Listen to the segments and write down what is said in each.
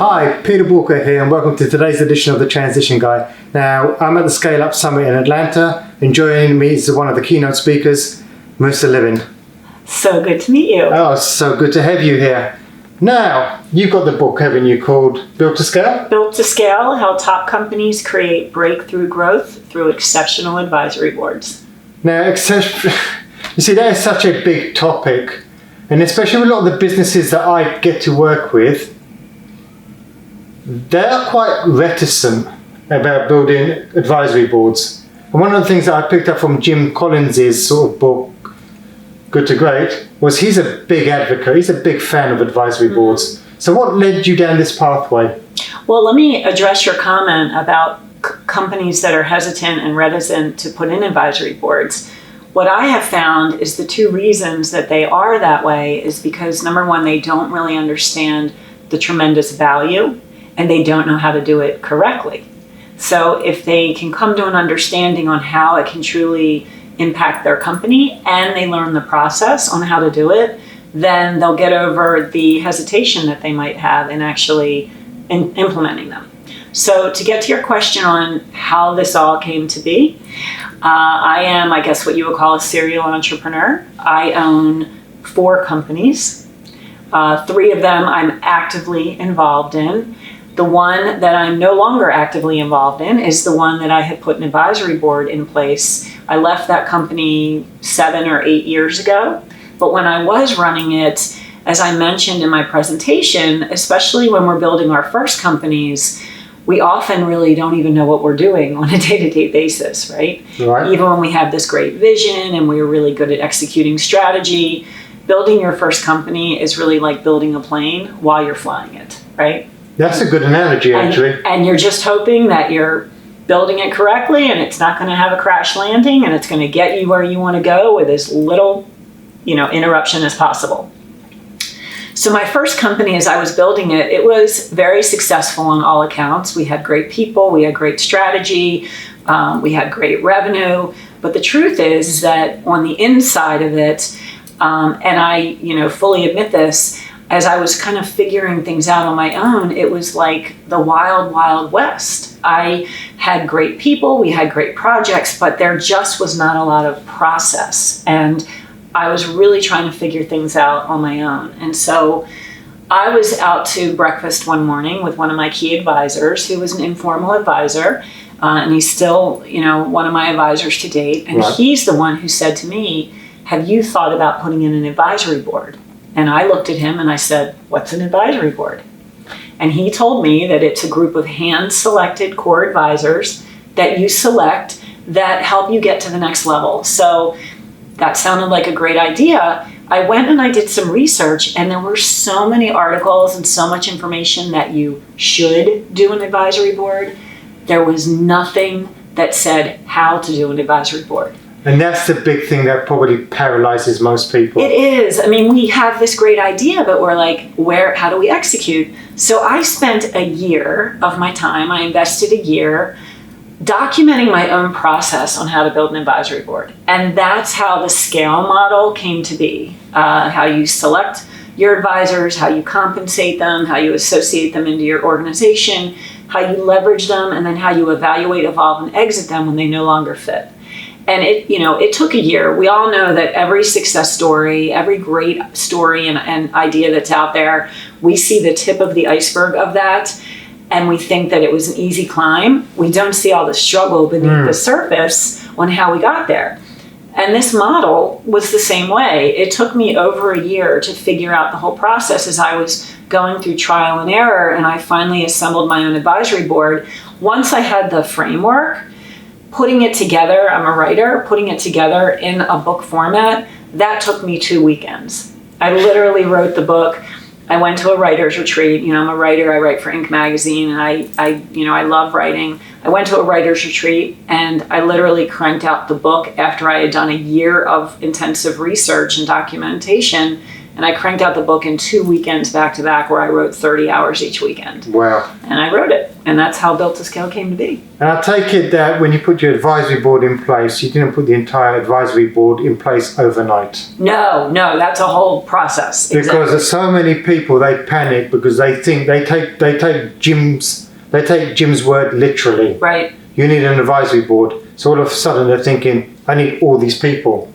Hi, Peter Boolkah here, and welcome to today's edition of The Transition Guy. Now, I'm at the Scale Up Summit in Atlanta, and joining me is one of the keynote speakers, Marissa Levin. So good to meet you. Oh, so good to have you here. Now, you've got the book, haven't you, called Built to Scale? Built to Scale, How Top Companies Create Breakthrough Growth Through Exceptional Advisory Boards. Now, you see, that is such a big topic, and especially with a lot of the businesses that I get to work with, they're quite reticent about building advisory boards. And one of the things that I picked up from Jim Collins' sort of book, Good to Great, was he's a big advocate, he's a big fan of advisory boards. So what led you down this pathway? Well, let me address your comment about companies that are hesitant and reticent to put in advisory boards. What I have found is the two reasons that they are that way is because, number one, they don't really understand the tremendous value and they don't know how to do it correctly. So if they can come to an understanding on how it can truly impact their company and they learn the process on how to do it, then they'll get over the hesitation that they might have in actually implementing them. So to get to your question on how this all came to be, I am, I guess, what you would call a serial entrepreneur. I own 4 companies. 3 of them I'm actively involved in. The one that I'm no longer actively involved in is the one that I had put an advisory board in place. I left that company 7 or 8 years ago. But when I was running it, as I mentioned in my presentation, especially when we're building our first companies, we often really don't even know what we're doing on a day-to-day basis, right? Even when we have this great vision and we're really good at executing strategy, building your first company is really like building a plane while you're flying it, right? That's a good analogy, actually. And you're just hoping that you're building it correctly and it's not going to have a crash landing and it's going to get you where you want to go with as little, interruption as possible. So my first company, as I was building it, it was very successful on all accounts. We had great people, we had great strategy, we had great revenue. But the truth is that on the inside of it, and I, fully admit this, as I was kind of figuring things out on my own, it was like the wild, wild west. I had great people, we had great projects, but there just was not a lot of process. And I was really trying to figure things out on my own. And so I was out to breakfast one morning with one of my key advisors, who was an informal advisor, and he's still, one of my advisors to date. And he's the one who said to me, "Have you thought about putting in an advisory board?" And I looked at him and I said, "What's an advisory board?" And he told me that it's a group of hand-selected core advisors that you select that help you get to the next level. So that sounded like a great idea. I went and I did some research, and there were so many articles and so much information that you should do an advisory board. There was nothing that said how to do an advisory board. And that's the big thing that probably paralyzes most people. It is. I mean, we have this great idea, but we're like, how do we execute? So I spent a year of my time, I invested a year documenting my own process on how to build an advisory board. And that's how the scale model came to be. How you select your advisors, how you compensate them, how you associate them into your organization, how you leverage them, and then how you evaluate, evolve, and exit them when they no longer fit. And it took a year. We all know that every success story, every great story and idea that's out there, we see the tip of the iceberg of that, and we think that it was an easy climb. We don't see all the struggle beneath the surface on how we got there. And this model was the same way. It took me over a year to figure out the whole process as I was going through trial and error, and I finally assembled my own advisory board. Once I had the framework, putting it together, I'm a writer, putting it together in a book format, that took me 2 weekends. I literally wrote the book. I went to a writer's retreat. I'm a writer, I write for Inc. magazine, and I love writing. I went to a writer's retreat and I literally cranked out the book after I had done a year of intensive research and documentation And I cranked out the book in 2 weekends back to back, where I wrote 30 hours each weekend. Wow. And I wrote it. And that's how Built to Scale came to be. And I take it that when you put your advisory board in place, you didn't put the entire advisory board in place overnight. No, that's a whole process. Because there's so many people, they panic because they think they take Jim's word literally. Right. You need an advisory board. So all of a sudden they're thinking, I need all these people.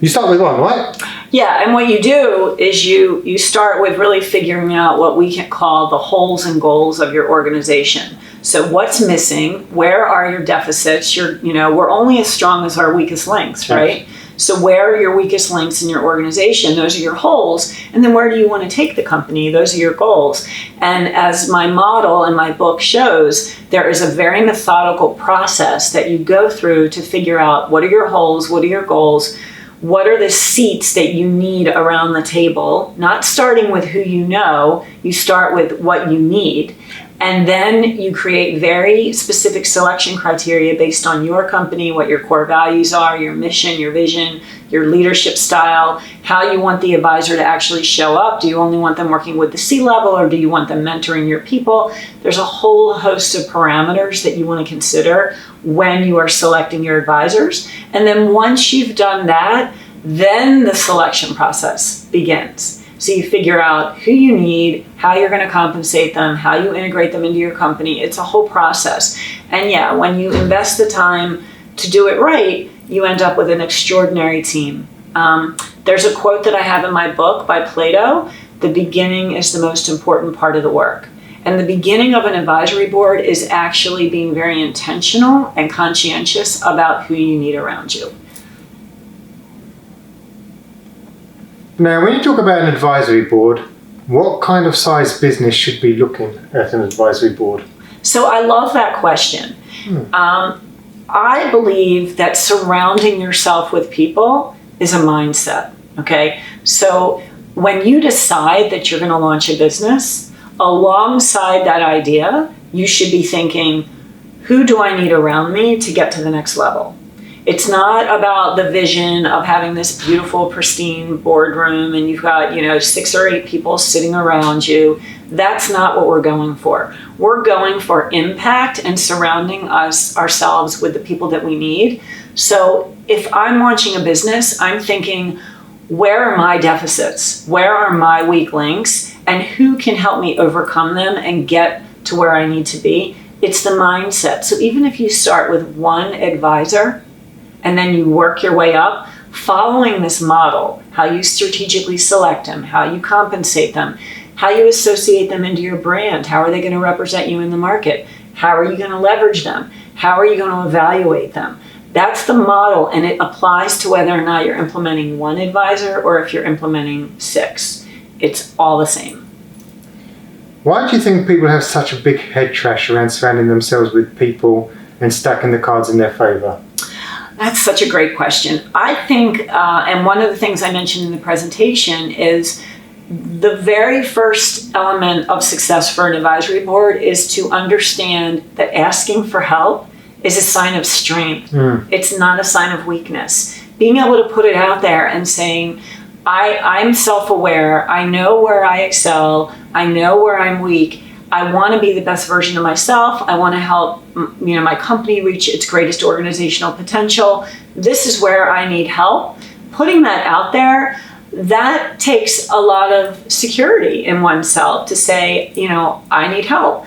You start with one, right? Yeah, and what you do is you start with really figuring out what we can call the holes and goals of your organization. So what's missing? Where are your deficits? We're only as strong as our weakest links, right? Yes. So where are your weakest links in your organization? Those are your holes. And then where do you want to take the company? Those are your goals. And as my model and my book shows, there is a very methodical process that you go through to figure out what are your holes, what are your goals, what are the seats that you need around the table, not starting with who you know, you start with what you need. And then you create very specific selection criteria based on your company, what your core values are, your mission, your vision, your leadership style, how you want the advisor to actually show up. Do you only want them working with the C-level, or do you want them mentoring your people? There's a whole host of parameters that you want to consider when you are selecting your advisors. And then once you've done that, then the selection process begins. So you figure out who you need, how you're going to compensate them, how you integrate them into your company. It's a whole process. And yeah, when you invest the time to do it right, you end up with an extraordinary team. There's a quote that I have in my book by Plato: the beginning is the most important part of the work. And the beginning of an advisory board is actually being very intentional and conscientious about who you need around you. Now, when you talk about an advisory board, what kind of size business should be looking at an advisory board? So I love that question. I believe that surrounding yourself with people is a mindset, okay? So when you decide that you're going to launch a business, alongside that idea, you should be thinking, who do I need around me to get to the next level? It's not about the vision of having this beautiful, pristine boardroom and you've got, 6 or 8 people sitting around you. That's not what we're going for. We're going for impact and surrounding ourselves with the people that we need. So if I'm launching a business, I'm thinking, where are my deficits? Where are my weak links? And who can help me overcome them and get to where I need to be? It's the mindset. So even if you start with one advisor, and then you work your way up, following this model, how you strategically select them, how you compensate them, how you associate them into your brand, how are they going to represent you in the market, how are you going to leverage them, how are you going to evaluate them. That's the model, and it applies to whether or not you're implementing one advisor or if you're implementing 6. It's all the same. Why do you think people have such a big head trash around surrounding themselves with people and stacking the cards in their favor? That's such a great question. I think, and one of the things I mentioned in the presentation is the very first element of success for an advisory board is to understand that asking for help is a sign of strength. It's not a sign of weakness. Being able to put it out there and saying, I'm self-aware, I know where I excel, I know where I'm weak, I want to be the best version of myself. I want to help, my company reach its greatest organizational potential. This is where I need help. Putting that out there, that takes a lot of security in oneself to say, I need help.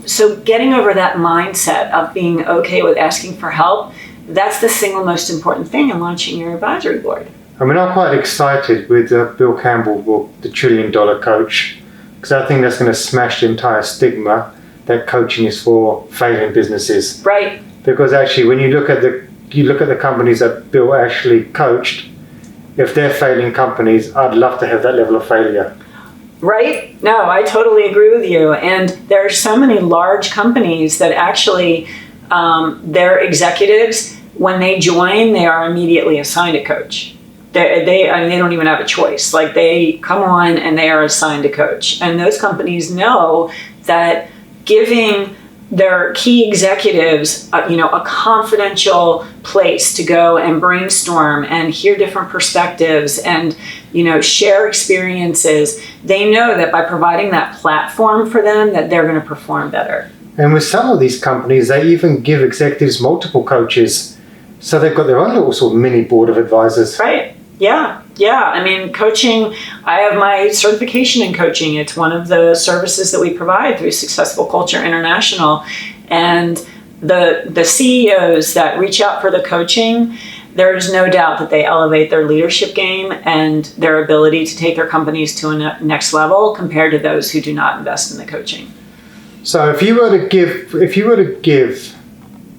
So getting over that mindset of being okay with asking for help, that's the single most important thing in launching your advisory board. I'm quite excited with Bill Campbell's book, The $1 Trillion Coach. Because I think that's going to smash the entire stigma that coaching is for failing businesses. Right. Because actually, when you look at the companies that Bill actually coached, if they're failing companies, I'd love to have that level of failure. Right? No, I totally agree with you. And there are so many large companies that actually, their executives, when they join, they are immediately assigned a coach. They don't even have a choice. Like, they come on and they are assigned a coach. And those companies know that giving their key executives, a confidential place to go and brainstorm and hear different perspectives and, share experiences. They know that by providing that platform for them, that they're going to perform better. And with some of these companies, they even give executives multiple coaches. So they've got their own little sort of mini board of advisors. Right. Yeah. I mean, coaching, I have my certification in coaching. It's one of the services that we provide through Successful Culture International. And the CEOs that reach out for the coaching, there's no doubt that they elevate their leadership game and their ability to take their companies to a next level compared to those who do not invest in the coaching. So if you were to give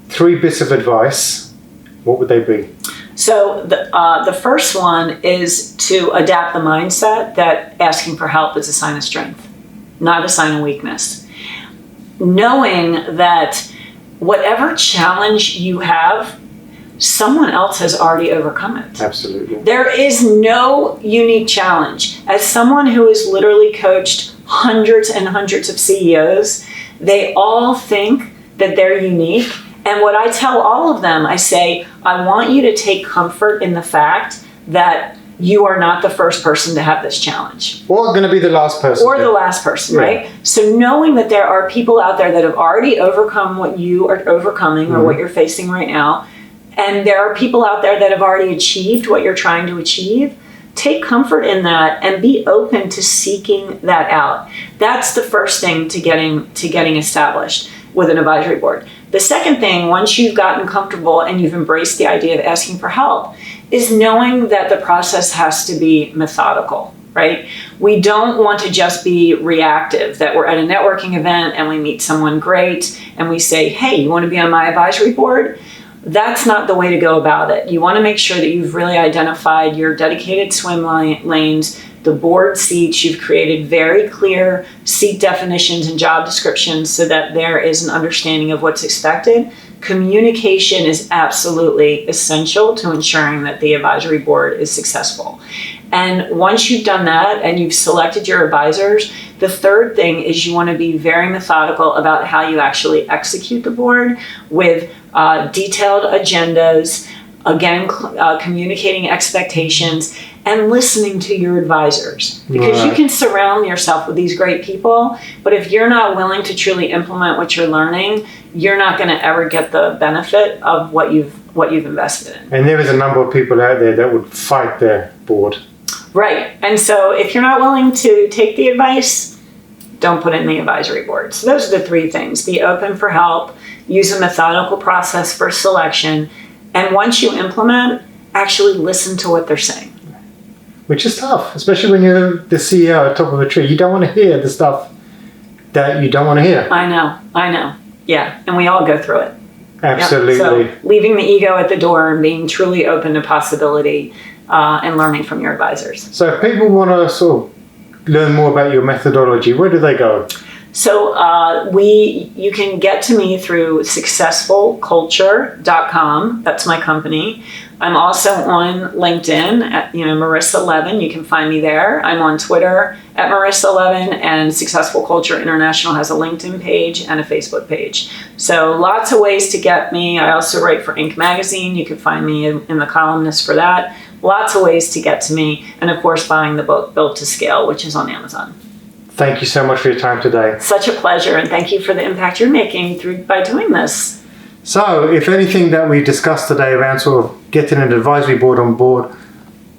3 bits of advice, what would they be? So the first one is to adapt the mindset that asking for help is a sign of strength, not a sign of weakness. Knowing that whatever challenge you have, someone else has already overcome it. Absolutely. There is no unique challenge. As someone who has literally coached hundreds and hundreds of CEOs, they all think that they're unique. And what I tell all of them, I say, I want you to take comfort in the fact that you are not the first person to have this challenge. Or going to be the last person. Or the last person, right? So knowing that there are people out there that have already overcome what you are overcoming or what you're facing right now, and there are people out there that have already achieved what you're trying to achieve, take comfort in that and be open to seeking that out. That's the first thing to getting established with an advisory board. The second thing, once you've gotten comfortable and you've embraced the idea of asking for help, is knowing that the process has to be methodical, right? We don't want to just be reactive, that we're at a networking event and we meet someone great and we say, hey, you want to be on my advisory board? That's not the way to go about it. You want to make sure that you've really identified your dedicated swim lanes, the board seats. You've created very clear seat definitions and job descriptions so that there is an understanding of what's expected. Communication is absolutely essential to ensuring that the advisory board is successful. And once you've done that and you've selected your advisors, the third thing is you want to be very methodical about how you actually execute the board with detailed agendas, again, communicating expectations, and listening to your advisors. Because you can surround yourself with these great people, but if you're not willing to truly implement what you're learning, you're not going to ever get the benefit of what you've invested in. And there is a number of people out there that would fight their board. Right. And so if you're not willing to take the advice, don't put it in the advisory board. So those are the 3 things. Be open for help, use a methodical process for selection, and once you implement, actually listen to what they're saying. Which is tough, especially when you're the CEO at top of a tree. You don't want to hear the stuff that you don't want to hear. I know. Yeah, and we all go through it. Absolutely. Yep. So leaving the ego at the door and being truly open to possibility and learning from your advisors. So if people want to sort of learn more about your methodology, where do they go? So you can get to me through successfulculture.com. That's my company. I'm also on LinkedIn at Marissa Levin. You can find me there. I'm on Twitter at Marissa Levin, and Successful Culture International has a LinkedIn page and a Facebook page. So lots of ways to get me. I also write for Inc. magazine. You can find me in the columnist for that. Lots of ways to get to me. And of course, buying the book Built to Scale, which is on Amazon. Thank you so much for your time today. Such a pleasure, and thank you for the impact you're making by doing this. So, if anything that we discussed today around sort of getting an advisory board on board,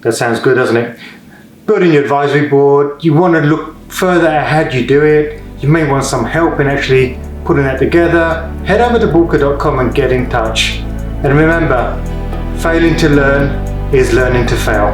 that sounds good, doesn't it? Building your advisory board, you want to look further at how do you do it, you may want some help in actually putting that together, head over to boolkah.com and get in touch. And remember, failing to learn is learning to fail.